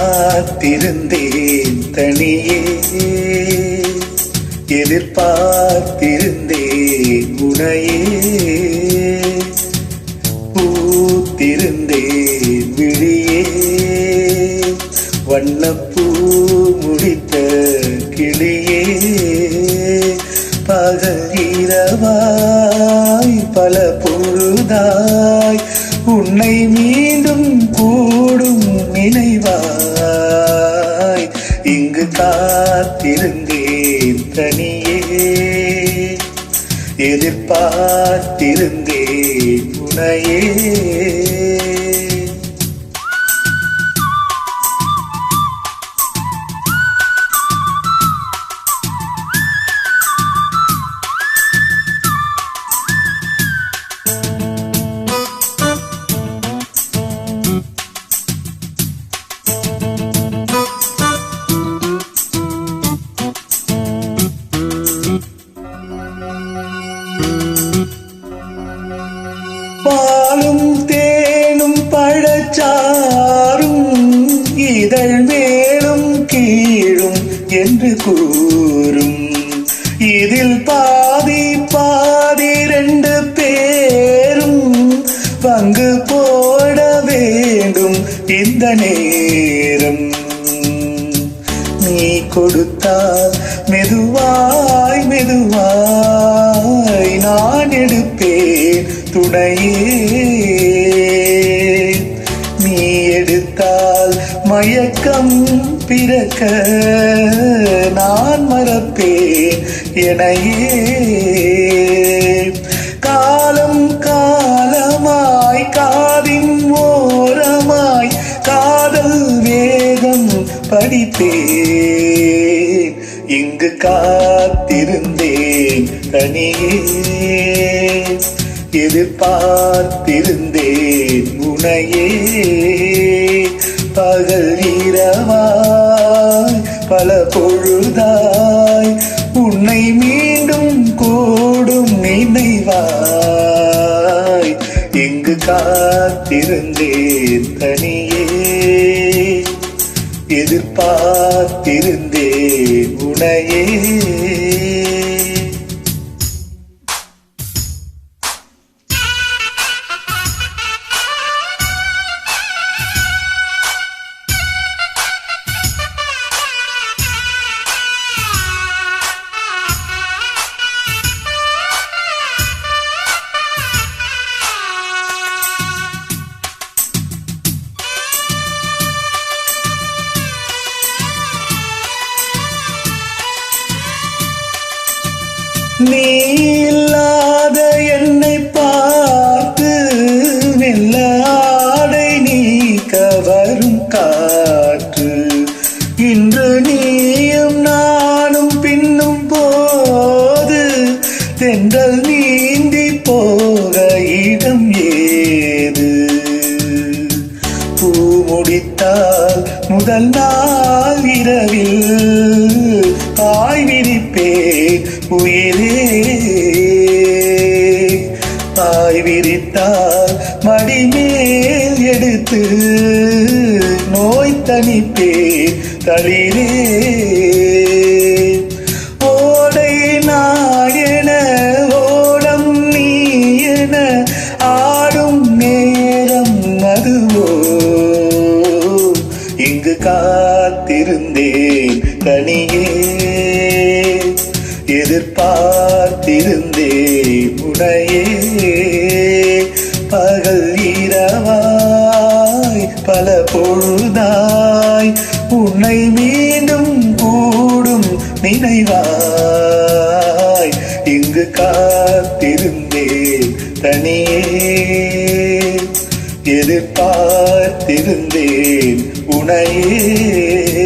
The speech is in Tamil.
காத்திருந்தேன் தனியே, எதிர்பார்த்திருந்தேன் உனையே, பூத்திருந்தேன் விழியே, வண்ணப்பூ முடித்த கிளியே, பகல் இரவாய் பல பொழுதாய் உன்னை மீண்டும் கூடும் நினைவாய் இங்கு காத்திருந்தேன் தனியே, எதிர்பார்த்திருந்தேன் உனையே. பாலும் தேனும் பழச்சாரும் இதழ் மேலும் கீழும் என்று கூறும், இதில் பாதி பாதி ரெண்டு பேரும் பங்கு போட வேண்டும் இந்த நேரம். நீ கொடுத்தால் மெதுவாய் மெதுவாய் நான் எடுப்பேன் துணையே, நீ எடுத்தால் மயக்கம் பிறக்க நான் மறப்பேன் எனையே. காலம் காலமாய் காதின் ஓரமாய் காதல் வேகம் படிப்பேன் இங்கு காத்திருந்தேன் தனியே, எதிர்பார்த்திருந்தேன் உனையே, பகல் இரவாய் பல பொழுதாய் உன்னை மீண்டும் கூடும் நினைவாய் இங்கு காத்திருந்தேன் தனியே, எதிர்பார்த்திருந்தேன் உனையே. நீ இல்லாத என்னை பார்த்து மெல்ல ஆடை நீக்க வரும் காற்று, இன்று நீயும் நானும் பின்னும் போது தென்றல் நீந்தி போக இடம் ஏது. பூ முடித்தால் முதல் நாள் இரவில் பாய் விரிப்பேன் உயிரே, பாய் விரித்தால் மடிமேல் எடுத்து நோய் தணிப்பேன் தளிரே. ஓடை நாயன ஓடம் நீ என ஆடும் நேரம் அதுவோ, இங்கு காத்திருந்தேன் தனியே, எதிர்பார்த்திருந்தேன் உனையே, பகல் இரவாய் பல பொழுதாய் உன்னை மீண்டும் கூடும் நினைவாய் இங்கு காத்திருந்தேன் தனியே, எதிர்பார்த்திருந்தேன் உனையே.